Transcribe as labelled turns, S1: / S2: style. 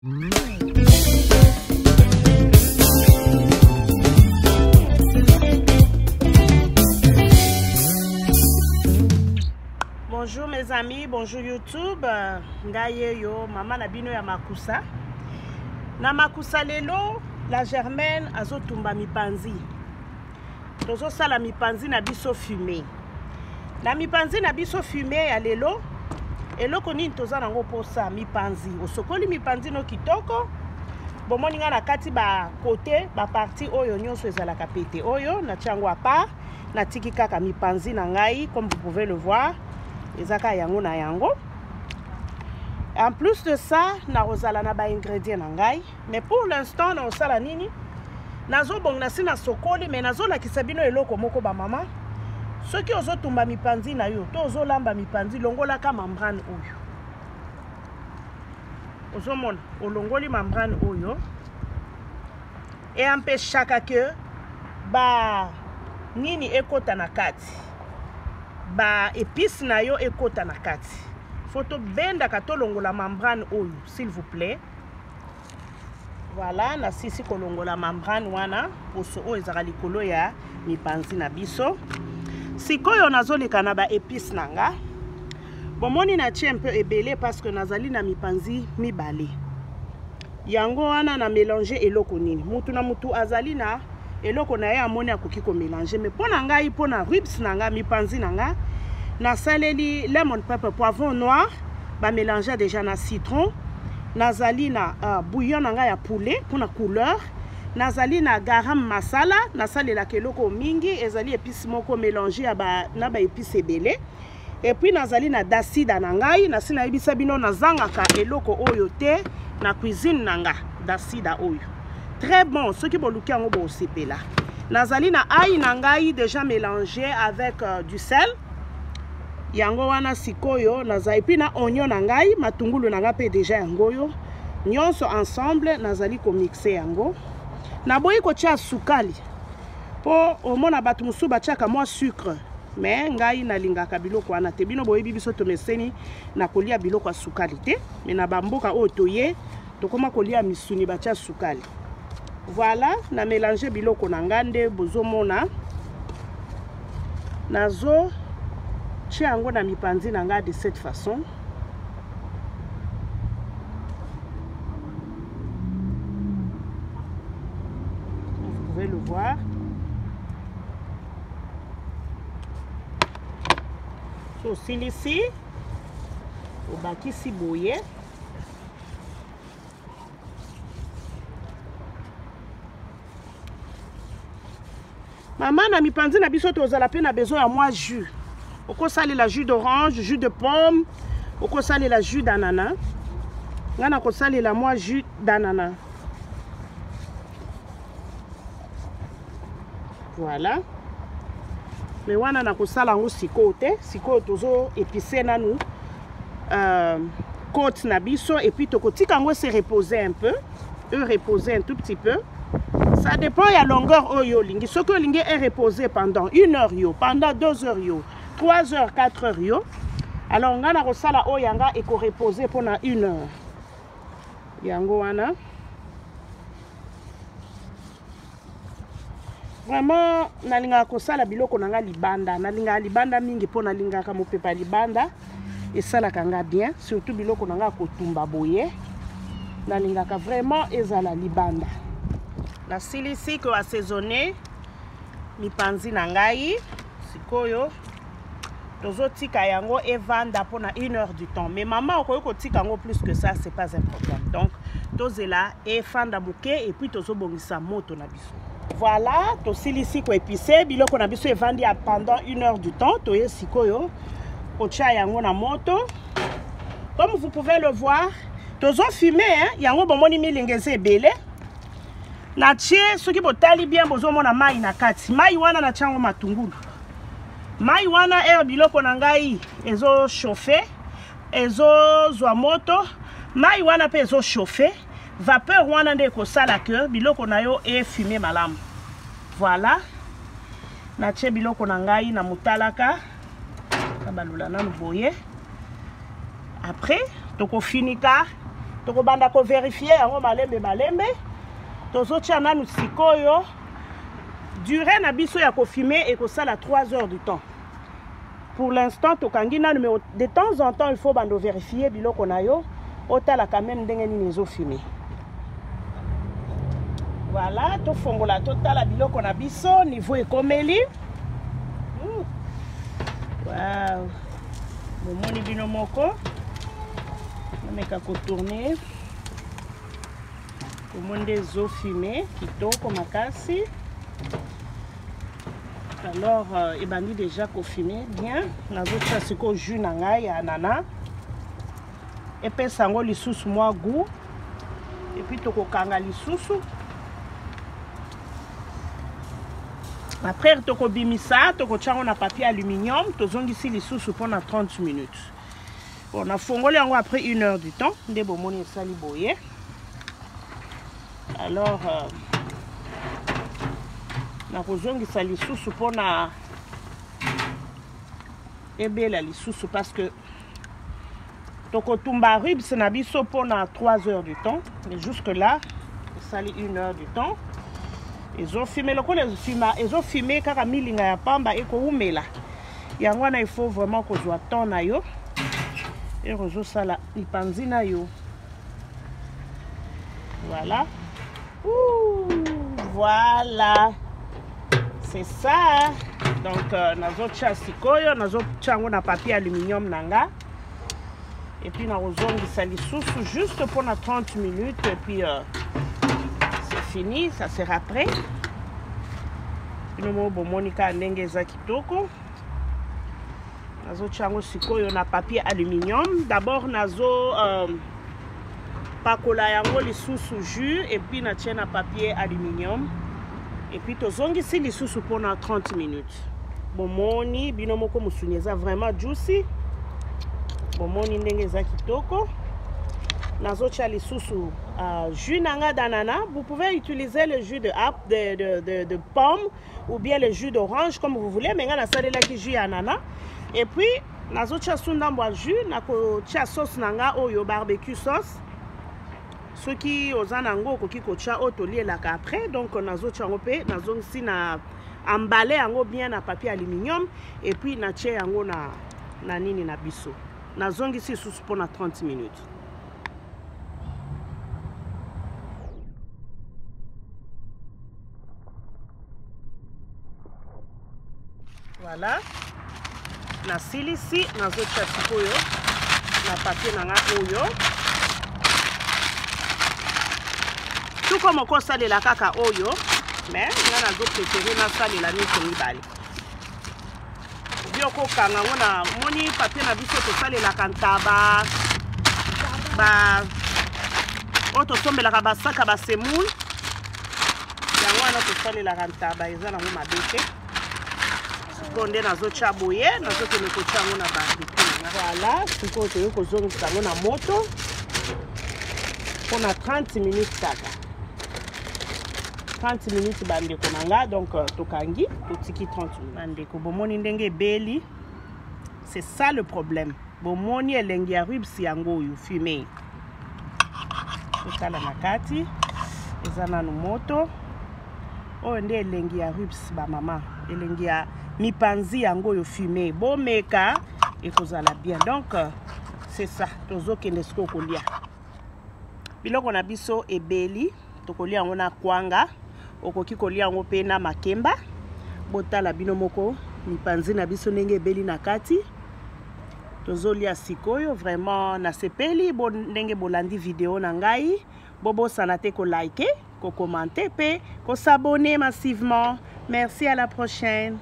S1: Bonjour mes amis, bonjour YouTube. Ngaye yo, maman na bino ya makusa. Na makusa lelo, la Germaine azotumba mipanzi. Tozo sala mipanzi na biso fumé. Na mipanzi na biso fumé ya lelo, eloko nini toza nango posa mipanzi. Osokoli mipanzi no kitoko. Bomoni nga na kati ba côté, ba partie oyo nyonso ezalaka pete. Oyo na tiango a part, na tiki kaka mipanzi na ngai comme vous pouvez le voir. Ezaka yango na yango. En plus de ça, na rozala na ba ingrédients na ngai, mais pour l'instant na osala nini? Nazo bong na sina sokoli mais nazo la kisabino eloko moko ba mama. Soki ozotumba mipanzi na yo, to ozolamba mipanzi longola ka membrane oyo. Ozomona, olongoli membrane oyo. Et empêchaka que ba nini ekota na kati. Ba épice na yo ekota na kati. Photo benda katolongola membrane oyo, s'il vous plaît. Voilà, na sisi kolongola membrane wana poso oyo ezaka likolo ya mipanzi na biso. Sikoyo nazoleka na ba épice nanga. Bomoni na tie un peu ebele parce que nazali na mipanzi mibale. Yango wana na mélanger eloko nini. Mutu na mutu azali na eloko na ye amoni akoki ko mélanger mais pona ngai pona ribs nanga mipanzi nanga na saleli lemon pepper poivron noir ba mélanger déjà na citron nazali na bouillon nanga ya poulet pona couleur nazali na garam masala nasalela keloko mingi ezali épice moko mélanger na ba épice ebele et puis nazali na dasida na ngai nasina yebisa bino nazangaka eloko oyo te na cuisine nanga dasida oyo. Très bon, ce qui boluki yango bo sepela. Nazali na ail na ngai déjà mélangé avec du sel. Yango wana sikoyo nazali puis na oignon na ngai, matungulu na ngape déjà yango yo. Nyonso ensemble nazali ko mixer yango. Na boyi ko tia sukali. Po omona batu musu ba tiaka mwa sucre. Mais ngai na lingaka biloko wana te bino boyi biso to meseni na kolia biloko sukali te. Mais na bamboka o toye to koma kolia misuni ba tia sukali. Voilà, na mélanger biloko na ngande bozomona. Nazo tia yango na mipanzi na nga de cette façon. Vous pouvez le voir. So ici, au baki si boye. Maman na mipanzi na biso tozala pe na besoin ya moi jus. Oko sali la jus d'orange, jus de pomme, oko sali la jus d'ananas. Ngana ko sali la moi jus d'ananas. Voilà. Mais wana na ko sala ngo sikote, sikote tozo épicé nanu côte na biso et puis toko tika ngo se reposer un peu, reposer un tout petit peu. Ça dépend de la longueur oyo lingi. Ce que lingi est reposé pendant 1 heure yo, pendant 2 heures yo, 3 heures, 4 heures yo. Alors on a rosala oyanga et ko reposer pendant 1 heure. Yango wana. Vraiment nalinga ko sala biloko nanga libanda, nalinga libanda mingi pona linga ka mopepa libanda et sala kanga bien, surtout biloko nanga ko tumba boye. Nalinga ka vraiment ezala libanda. La silisi ko assaisonné mipanzi na ngai sikoyo tozo tika yango evanda pona 1 heure du temps mais maman okoyo ko tika yango plus que ça c'est pas un problème donc tozela efanda muke et puis tozo bongisa moto na biso. Voilà, to silisi ko épicé biloko na biso evandi pendant 1 heure du temps toye sikoyo ko tia yango na moto. Comme vous pouvez le voir tozo fumer hein yango bomoni milingeze ebele. Na tie soki botali bien bozomona mai na kati. Mai wana na tiango matungulu. Mai wana biloko na ngai ezo chauffer, ezo zwa moto. Mai wana pe ezo chauffer. Vapeur wana nde ko sala que biloko na yo fumer malamu. Voilà. Na tie biloko na ngai na mutalaka. Kabalula nanu boye. Après toko finika tokobanda ko vérifier yango malembe tozotia nanu sikoyo durée na biso ya kofumer et kosala 3 heures du temps. Pour l'instant tokangi nanu mais de temps en temps il faut bando vérifier biloko na yo otala quand même ndenge nini ezofumer. Voilà, tofongola totala biloko na biso niveau ekomeli. Wow. Bomoni bino moko. Nameka ko tourner. Komande ezofumer kitoko makasi. Alors, ebandi déjà kofumer bien. Nazotia siko jus na ngai ya anana. Epesa yango lisusu mwa goût. Et puis tokokanga lisusu. Après tokobimisa, tokotia yango na papier aluminium, tozongisi lisusu pendant 30 minutes. On a fongoli yango après 1 heure du temps. Nde bomoni esali boye. Alors, nakozongisa lisusu pona ebela lisusu parce que tokotumba ribs na biso pona 3 heures du temps, mais jusque là esali 1 heure du temps. Ezofime lokola ezofime kaka milinga ya pamba ekoumela yango wana il faut vraiment kozwa temps na yo et kozosala lipanzi na yo. Voilà. Ouh, voilà. C'est ça. Donc, nazotia sikoyo, nazotia yango na papier aluminium nanga. Et puis, nazongisa lisusu juste pendant 30 minutes. Et puis, c'est fini, ça sera prêt. Bino bomonika ndenge eza kitoko. Nazotia yango sikoyo na papier aluminium. D'abord, pakola yango lisusu jus. Et puis, natia na papier aluminium. Et puis tozongisi lisusu pendant 30 minutes. Bomoni bino moko musuni eza vraiment juicy. Bomoni ndenge eza kitoko. Nazotia lisusu jus nanga d'ananas. Vous pouvez utiliser le jus de pomme ou bien le jus d'orange comme vous voulez. Mais nga nasalela ki jus ananas. Et puis nazotia sundambwa jus nakotia sauce nanga oyo barbecue sauce. Ce qui aux anango koki kocha otolié la après donc nazotia yango pe nazongisi na emballé yango bien na papier aluminium et puis na tie yango na nini na biso nazongisi sous pendant 30 minutes. Voilà, na silisi nazotia sikoyo na papier nanga oyo. Tout comme on sale la kaka oyo, mais nga nazo préférer na sale la niko mibale. Bioko kanga ngona moni papier na biso to sale la kantaba ba oto sombe la kabasaka ba semoule. Yango na to sale la kantaba eza na ngoma beke. Sikonde nazo chaboye, nazo ke ko chango na barbecue. Voilà, siko to yoko zongo tango na moto. Pendant 30 minutes kaka. 30 minutes bandeko nanga donc tokangi totiki 30 minutes bandeko bomoni ndenge beli. C'est ça le problème. Bomoni elengi ya ribs yango yu fumé. Totala na kati eza nanu moto. Oyo nde elengi ya ribs ba mama. Elengi ya mipanzi yango yu fumé. Bomeka ekozala bien. Donc c'est ça. Tozokende siko kolia. Biloko na biso ebeli. Tokolia yango na kwanga. Okoki kolia yango pe na makemba. Botala bino moko mipanzi na biso ndenge ebeli na kati. Tozolia sikoyo vraiment na sepeli ndenge bolandi video na ngai. Bobo sanate ko like, ko commenter pe ko s'abonner massivement. Merci, à la prochaine.